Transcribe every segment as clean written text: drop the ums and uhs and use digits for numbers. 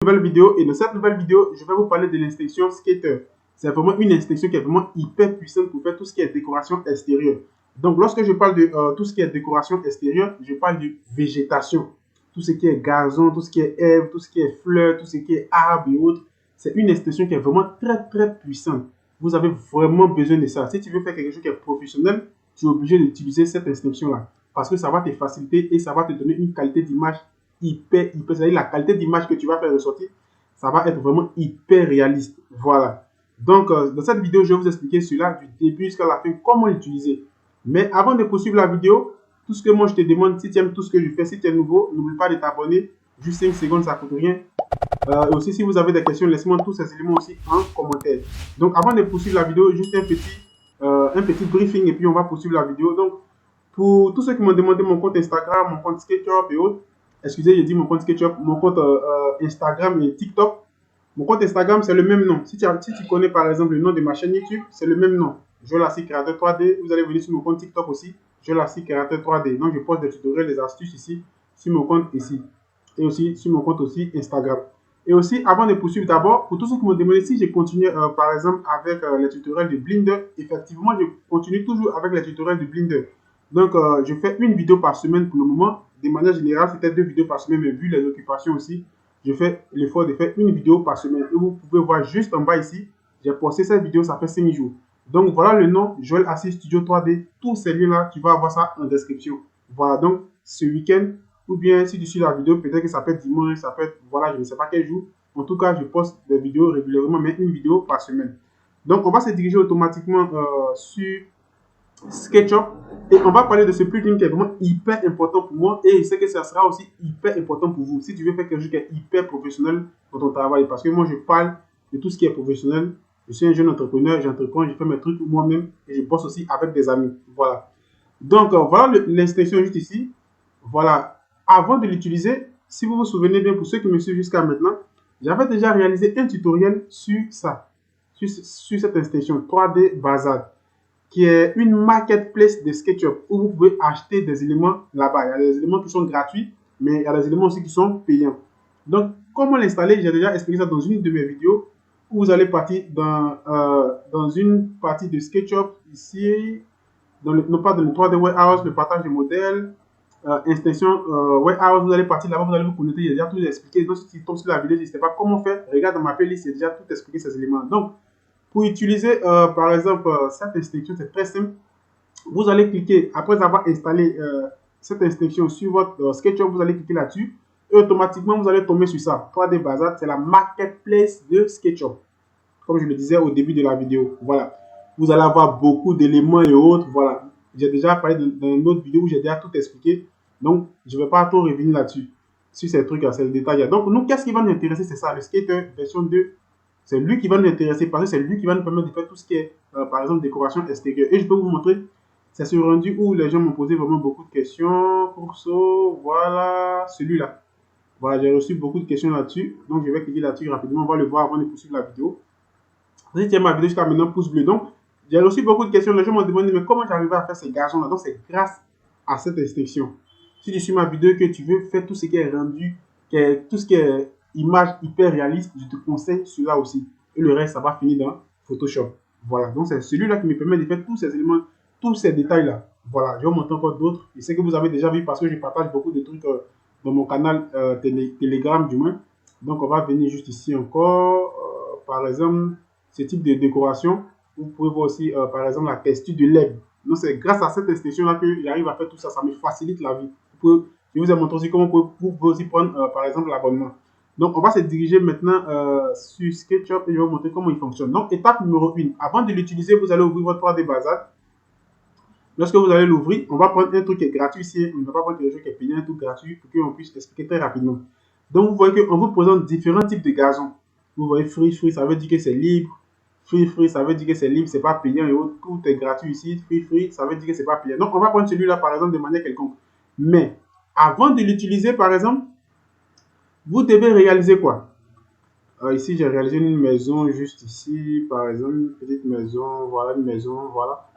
Nouvelle vidéo, et dans cette nouvelle vidéo, je vais vous parler de l'extension Skater. C'est vraiment une extension qui est vraiment hyper puissante pour faire tout ce qui est décoration extérieure. Donc, lorsque je parle de tout ce qui est décoration extérieure, je parle de végétation. Tout ce qui est gazon, tout ce qui est herbe, tout ce qui est fleurs, tout ce qui est arbres et autres. C'est une extension qui est vraiment très puissante. Vous avez vraiment besoin de ça. Si tu veux faire quelque chose qui est professionnel, tu es obligé d'utiliser cette extension-là. Parce que ça va te faciliter et ça va te donner une qualité d'image hyper. C'est-à-dire la qualité d'image que tu vas faire ressortir, ça va être vraiment hyper réaliste. Voilà. Donc, dans cette vidéo, je vais vous expliquer cela du début jusqu'à la fin, comment l'utiliser. Mais avant de poursuivre la vidéo, tout ce que moi je te demande, si tu aimes tout ce que je fais, si tu es nouveau, n'oublie pas de t'abonner. Juste 5 secondes, ça ne coûte rien. Et aussi, si vous avez des questions, laissez-moi tous ces éléments aussi en commentaire. Donc, avant de poursuivre la vidéo, juste un petit briefing et puis on va poursuivre la vidéo. Donc, pour tous ceux qui m'ont demandé mon compte Instagram, mon compte SketchUp et autres, excusez, j'ai dit mon compte SketchUp, mon compte Instagram et TikTok. Mon compte Instagram, c'est le même nom. Si tu connais par exemple le nom de ma chaîne YouTube, c'est le même nom. Joel Assis Créateur 3D. Vous allez venir sur mon compte TikTok aussi, Joel Assis Créateur 3D. Donc, je poste des tutoriels, des astuces ici, sur mon compte ici. Et aussi sur mon compte aussi Instagram. Et aussi, avant de poursuivre, d'abord, pour tous ceux qui m'ont demandé si j'ai continué, par exemple, avec les tutoriels de Blender, effectivement, je continue toujours avec les tutoriels de Blender. Donc, je fais une vidéo par semaine pour le moment. De manière générale, c'était 2 vidéos par semaine, mais vu les occupations aussi, je fais l'effort de faire une vidéo par semaine. Et vous pouvez voir juste en bas ici, j'ai posté cette vidéo, ça fait 5 jours. Donc, voilà le nom, Joel Assis Studio 3D. Tous ces liens-là, tu vas avoir ça en description. Voilà, donc, ce week-end, ou bien si tu suis la vidéo, peut-être que ça peut être dimanche, ça peut être, voilà, je ne sais pas quel jour. En tout cas, je poste des vidéos régulièrement, mais une vidéo par semaine. Donc, on va se diriger automatiquement sur SketchUp et on va parler de ce plugin qui est vraiment hyper important pour moi et je sais que ça sera aussi hyper important pour vous si tu veux faire quelque chose qui est hyper professionnel dans ton travail. Parce que moi, je parle de tout ce qui est professionnel. Je suis un jeune entrepreneur, j'entreprends, je fais mes trucs moi-même et je bosse aussi avec des amis. Voilà. Donc, voilà l'extension juste ici. Voilà. Avant de l'utiliser, si vous vous souvenez bien, pour ceux qui me suivent jusqu'à maintenant, j'avais déjà réalisé un tutoriel sur ça, sur cette extension 3D Bazar, qui est une marketplace de SketchUp où vous pouvez acheter des éléments là-bas. Il y a des éléments qui sont gratuits, mais il y a des éléments aussi qui sont payants. Donc, comment l'installer? J'ai déjà expliqué ça dans une de mes vidéos où vous allez partir dans une partie de SketchUp ici, non pas dans le 3D Warehouse, le partage de modèles, extension Warehouse, vous allez partir là-bas, vous allez vous connecter, j'ai déjà tout expliqué. Donc, si tu tombes sur la vidéo, n'hésitez pas comment faire. Regarde dans ma playlist, j'ai déjà tout expliqué ces éléments. Donc, pour utiliser, par exemple, cette extension, c'est très simple. Vous allez cliquer, après avoir installé cette extension sur votre SketchUp, vous allez cliquer là-dessus. Et automatiquement, vous allez tomber sur ça. 3D Bazar, c'est la marketplace de SketchUp. Comme je le disais au début de la vidéo. Voilà. Vous allez avoir beaucoup d'éléments et autres. Voilà. J'ai déjà parlé dans une autre vidéo où j'ai déjà tout expliqué. Donc, je ne vais pas trop revenir là-dessus. Sur ces trucs, ces détails. Donc, nous, qu'est-ce qui va nous intéresser? C'est ça, le Skater version 2. C'est lui qui va nous intéresser parce que c'est lui qui va nous permettre de faire tout ce qui est, par exemple, décoration extérieure. Et je peux vous montrer, c'est ce rendu où les gens m'ont posé vraiment beaucoup de questions. Courso, voilà, celui-là. Voilà, j'ai reçu beaucoup de questions là-dessus. Donc, je vais cliquer là-dessus rapidement. On va le voir avant de poursuivre la vidéo. Si tu aimes ma vidéo jusqu'à maintenant, pouce bleu. Donc, j'ai reçu beaucoup de questions. Les gens m'ont demandé, mais comment j'arrive à faire ces gazons-là? Donc, c'est grâce à cette extension. Si tu suis ma vidéo que tu veux faire tout ce qui est rendu, tout ce qui est image hyper réaliste, je te conseille celui-là aussi. Et le reste, ça va finir dans Photoshop. Voilà. Donc, c'est celui-là qui me permet de faire tous ces éléments, tous ces détails-là. Voilà. Je vais vous montrer encore d'autres. Je sais que vous avez déjà vu parce que je partage beaucoup de trucs dans mon canal Telegram, du moins. Donc, on va venir juste ici encore. Par exemple, ce type de décoration. Vous pouvez voir aussi, par exemple, la texture de l'herbe. Donc, c'est grâce à cette extension-là que j'arrive à faire tout ça. Ça me facilite la vie. Je vous ai montré aussi comment vous pouvez aussi prendre, par exemple, l'abonnement. Donc, on va se diriger maintenant sur SketchUp et je vais vous montrer comment il fonctionne. Donc, étape numéro 1. Avant de l'utiliser, vous allez ouvrir votre 3D Bazar. Lorsque vous allez l'ouvrir, on va prendre un truc qui est gratuit ici. On ne va pas prendre quelque chose qui est payant, un truc gratuit pour qu'on puisse expliquer très rapidement. Donc, vous voyez qu'on vous présente différents types de gazons. Vous voyez free, ça veut dire que c'est libre. Free, ça veut dire que c'est libre, c'est pas payant et autres. Tout est gratuit ici. Free, ça veut dire que c'est pas payant. Donc, on va prendre celui-là, par exemple, de manière quelconque. Mais, avant de l'utiliser, par exemple, vous devez réaliser quoi? Ici, j'ai réalisé une maison juste ici, par exemple, une petite maison, voilà, une maison, voilà.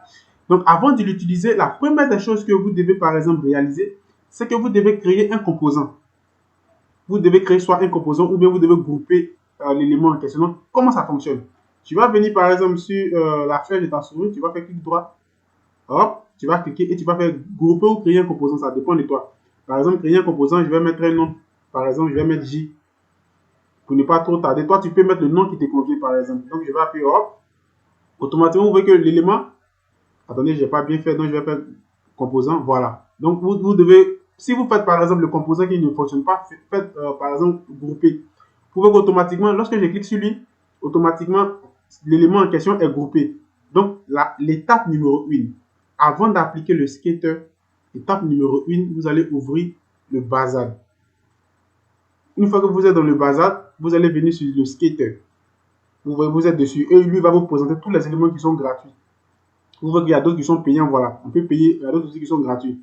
Donc, avant de l'utiliser, la première des choses que vous devez, par exemple, réaliser, c'est que vous devez créer un composant. vous devez créer soit un composant ou bien vous devez grouper l'élément en question. Donc, comment ça fonctionne? Tu vas venir par exemple sur la feuille de ta souris, tu vas faire clic droit, hop, tu vas cliquer et tu vas faire grouper ou créer un composant, ça dépend de toi. Par exemple, créer un composant, je vais mettre un nom. Par exemple, je vais mettre J. Pour ne pas trop tarder, toi, tu peux mettre le nom qui te convient, par exemple. Donc, je vais appuyer hop. Automatiquement, vous voyez que l'élément. Attendez, je n'ai pas bien fait, donc je vais faire composant. Voilà. Donc, vous devez. Si vous faites par exemple le composant qui ne fonctionne pas, faites par exemple grouper. Vous pouvez automatiquement, lorsque je clique sur lui, automatiquement, l'élément en question est groupé. Donc, l'étape numéro 1, avant d'appliquer le skater, étape numéro 1, vous allez ouvrir le bazar. Une fois que vous êtes dans le bazar, vous allez venir sur le skater. Vous voyez, vous êtes dessus et lui va vous présenter tous les éléments qui sont gratuits. Vous voyez qu'il y a d'autres qui sont payants, voilà. On peut payer, il y a d'autres aussi qui sont gratuits.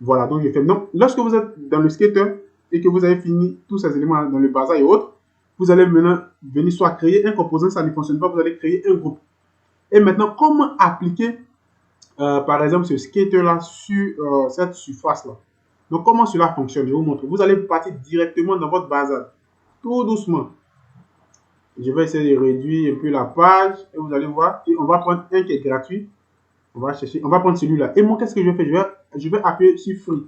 Voilà, donc je fais. Donc, lorsque vous êtes dans le skater et que vous avez fini tous ces éléments dans le bazar et autres, vous allez maintenant venir soit créer un composant, ça ne fonctionne pas, vous allez créer un groupe. Et maintenant, comment appliquer, par exemple, ce skater-là sur cette surface-là? Donc, comment cela fonctionne? Je vais vous montrer. Vous allez partir directement dans votre bazar, tout doucement. Je vais essayer de réduire un peu la page et vous allez voir. Et on va prendre un qui est gratuit. On va chercher, on va prendre celui-là. Et moi, qu'est-ce que je vais faire? Je vais appuyer sur Free.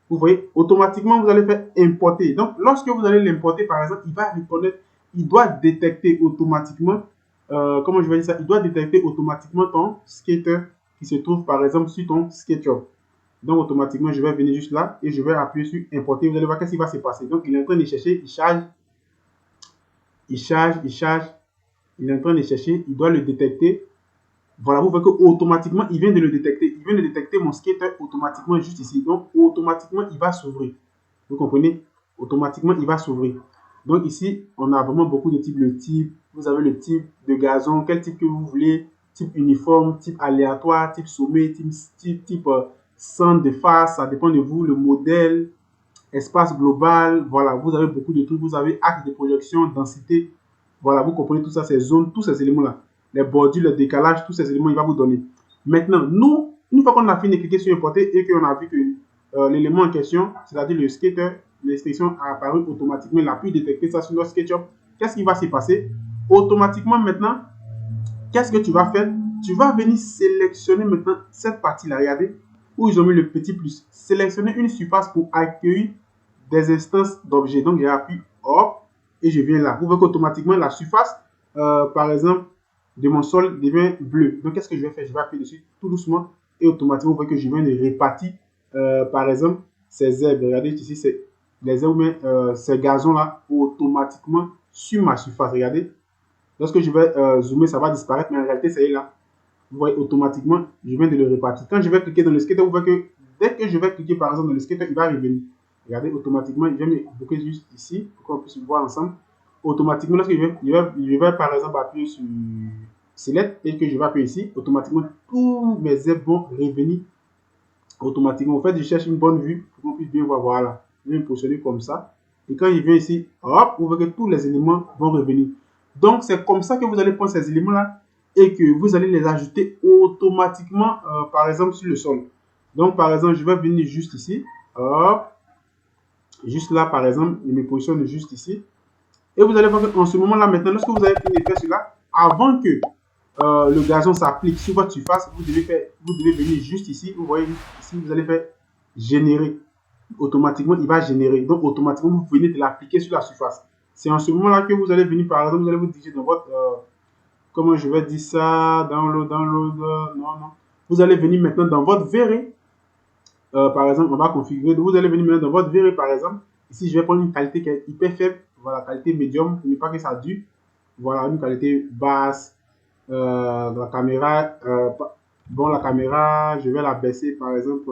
Vous voyez, automatiquement, vous allez faire importer. Donc, lorsque vous allez l'importer, par exemple, il va reconnaître, il doit détecter automatiquement, comment je vais dire ça? Il doit détecter automatiquement ton skater qui se trouve, par exemple, sur ton SketchUp. Donc, automatiquement, je vais venir juste là et je vais appuyer sur importer. Vous allez voir qu'est-ce qui va se passer. Donc, il est en train de chercher, il charge, il charge, il charge. Il est en train de chercher, il doit le détecter. Voilà, vous voyez qu'automatiquement, il vient de le détecter. Il vient de détecter mon skater automatiquement juste ici. Donc, automatiquement, il va s'ouvrir. Vous comprenez? Automatiquement, il va s'ouvrir. Donc, ici, on a vraiment beaucoup de types. Le type, vous avez le type de gazon, quel type que vous voulez. Type uniforme, type aléatoire, type sommet, type centre de face. Ça dépend de vous. Le modèle, espace global. Voilà, vous avez beaucoup de trucs. Vous avez axe de projection, densité. Voilà, vous comprenez tout ça, ces zones, tous ces éléments-là. Les bordures, le décalage, tous ces éléments, il va vous donner. Maintenant, nous, une fois qu'on a fini de cliquer sur importer et qu'on a vu que l'élément en question, c'est-à-dire le skater, l'extension a apparu automatiquement, il a pu détecter ça sur notre SketchUp. Qu'est-ce qui va se passer? Automatiquement, maintenant, qu'est-ce que tu vas faire? Tu vas venir sélectionner maintenant cette partie-là, regardez, où ils ont mis le petit plus. Sélectionner une surface pour accueillir des instances d'objets. Donc, j'appuie hop et je viens là. Vous voyez qu'automatiquement, la surface, par exemple, de mon sol devient bleu. Donc, qu'est-ce que je vais faire? Je vais appuyer dessus tout doucement et automatiquement, vous voyez que je viens de répartir, par exemple, ces herbes. Regardez ici, c'est les herbes, mais ces gazons-là, automatiquement sur ma surface. Regardez. Lorsque je vais zoomer, ça va disparaître, mais en réalité, c'est là. Vous voyez, automatiquement, je viens de le répartir. Quand je vais cliquer dans le skater, vous voyez que dès que je vais cliquer, par exemple, dans le skater, il va revenir. Regardez, automatiquement, il vient me bloquer juste ici pour qu'on puisse voir ensemble. Automatiquement, lorsque je vais par exemple appuyer sur Select et que je vais appuyer ici, automatiquement, tous mes herbes vont revenir automatiquement. En fait, je cherche une bonne vue pour qu'on puisse bien voir. Voilà, je vais me positionner comme ça. Et quand il vient ici, hop, vous voyez que tous les éléments vont revenir. Donc, c'est comme ça que vous allez prendre ces éléments-là et que vous allez les ajouter automatiquement, par exemple, sur le sol. Donc, par exemple, je vais venir juste ici, hop, juste là, par exemple, je me positionne juste ici. Et vous allez voir qu'en ce moment-là, maintenant, lorsque vous avez fini de faire cela, avant que le gazon s'applique sur votre surface, vous devez venir juste ici. Vous voyez ici, vous allez faire générer. Automatiquement, il va générer. Donc, automatiquement, vous venez de l'appliquer sur la surface. C'est en ce moment-là que vous allez venir, par exemple, vous allez vous diriger dans votre, comment je vais dire ça, download, non. Vous allez venir maintenant dans votre verré. Par exemple, on va configurer. Vous allez venir maintenant dans votre verré, par exemple. Ici, je vais prendre une qualité qui est hyper faible. Voilà, qualité médium, pour ne pas que ça dure. Voilà, une qualité basse. La caméra, bon, la caméra, je vais la baisser, par exemple.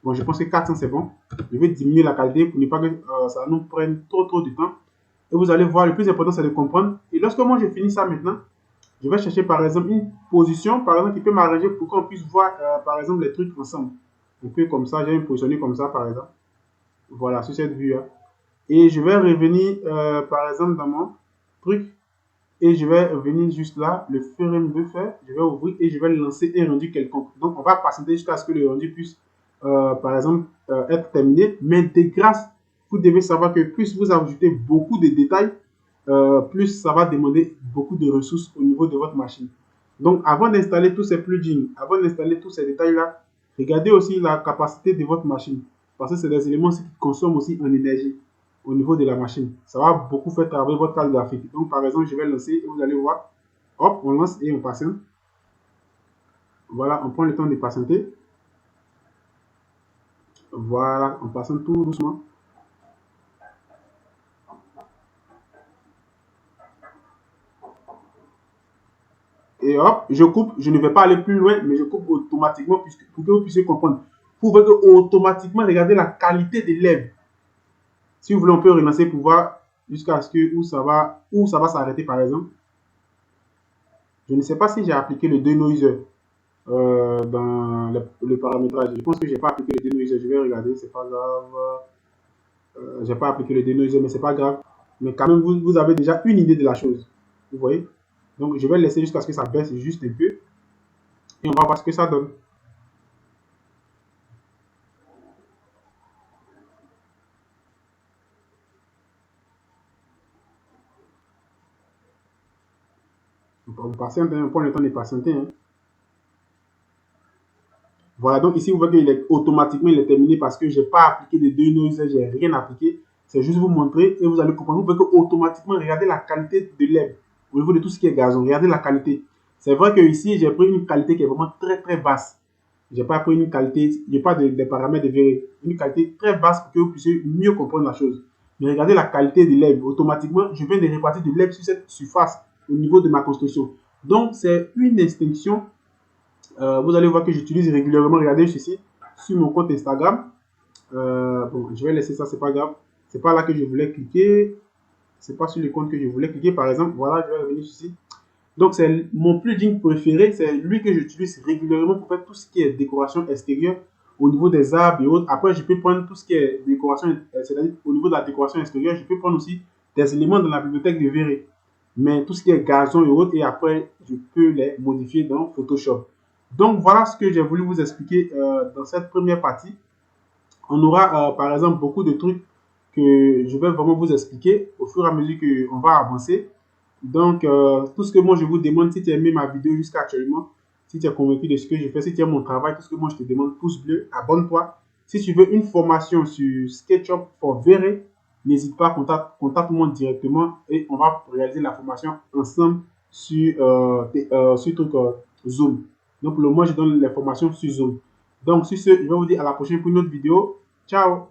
Bon, je pense que 400, c'est bon. Je vais diminuer la qualité pour ne pas que ça nous prenne trop de temps. Et vous allez voir, le plus important, c'est de comprendre. Et lorsque moi, je finis ça maintenant, je vais chercher, par exemple, une position, par exemple, qui peut m'arranger pour qu'on puisse voir, par exemple, les trucs ensemble. Un peu comme ça, je vais me positionner comme ça, par exemple. Voilà, sur cette vue-là. Et je vais revenir, par exemple, dans mon truc. Et je vais venir juste là, le frame buffer, je vais ouvrir et je vais lancer un rendu quelconque. Donc, on va patienter jusqu'à ce que le rendu puisse, par exemple, être terminé. Mais de grâce vous devez savoir que plus vous ajoutez beaucoup de détails, plus ça va demander beaucoup de ressources au niveau de votre machine. Donc, avant d'installer tous ces plugins, avant d'installer tous ces détails-là, regardez aussi la capacité de votre machine. Parce que c'est des éléments qui consomment aussi en énergie au niveau de la machine. Ça va beaucoup faire travailler votre carte graphique. Donc, par exemple, je vais lancer et vous allez voir. Hop, on lance et on patiente. Voilà, on prend le temps de patienter. Voilà, on patiente tout doucement. Et hop, je coupe. Je ne vais pas aller plus loin, mais je coupe automatiquement pour que vous puissiez comprendre. Vous voyez que automatiquement, regardez la qualité des lèvres. Si vous voulez, on peut relancer pour voir jusqu'à ce que où ça va s'arrêter par exemple. Je ne sais pas si j'ai appliqué le denoiser dans le paramétrage. Je pense que j'ai pas appliqué le denoiser. Je vais regarder, c'est pas grave. J'ai pas appliqué le denoiser, mais c'est pas grave. Mais quand même, vous avez déjà une idée de la chose. Vous voyez? Donc, je vais laisser jusqu'à ce que ça baisse juste un peu. Et on va voir ce que ça donne. On patiente, on prend le temps de patienter. Hein. Voilà, donc ici, vous voyez qu'il est automatiquement il est terminé parce que je n'ai pas appliqué de denoiser, je n'ai rien appliqué. C'est juste vous montrer et vous allez comprendre. Vous voyez qu'automatiquement, regardez la qualité de l'herbe au niveau de tout ce qui est gazon. Regardez la qualité. C'est vrai que ici, j'ai pris une qualité qui est vraiment très très basse. Je n'ai pas pris une qualité, il n'y a pas de paramètres de vérité. Une qualité très basse pour que vous puissiez mieux comprendre la chose. Mais regardez la qualité de l'herbe. Automatiquement, je viens de répartir de l'herbe sur cette surface au niveau de ma construction. Donc, c'est une extinction. Vous allez voir que j'utilise régulièrement, regardez ici, sur mon compte Instagram. Bon, je vais laisser ça, c'est pas grave. C'est pas là que je voulais cliquer. C'est pas sur le compte que je voulais cliquer, par exemple. Voilà, je vais revenir ici. Donc, c'est mon plugin préféré. C'est lui que j'utilise régulièrement pour faire tout ce qui est décoration extérieure au niveau des arbres et autres. Après, je peux prendre tout ce qui est décoration, c'est-à-dire au niveau de la décoration extérieure, je peux prendre aussi des éléments dans la bibliothèque de Verré. Mais tout ce qui est gazon et autres, et après, je peux les modifier dans Photoshop. Donc, voilà ce que j'ai voulu vous expliquer dans cette première partie. On aura, par exemple, beaucoup de trucs que je vais vraiment vous expliquer au fur et à mesure qu'on va avancer. Donc, tout ce que moi je vous demande, si tu as aimé ma vidéo jusqu'à actuellement, si tu es convaincu de ce que je fais, si tu aimes mon travail, tout ce que moi je te demande, pouce bleu, abonne-toi. Si tu veux une formation sur SketchUp for Verré, n'hésite pas, contacte-moi directement et on va réaliser la formation ensemble sur truc, Zoom. Donc, pour le moment, je donne les formations sur Zoom. Donc, sur ce, je vais vous dire à la prochaine pour une autre vidéo. Ciao!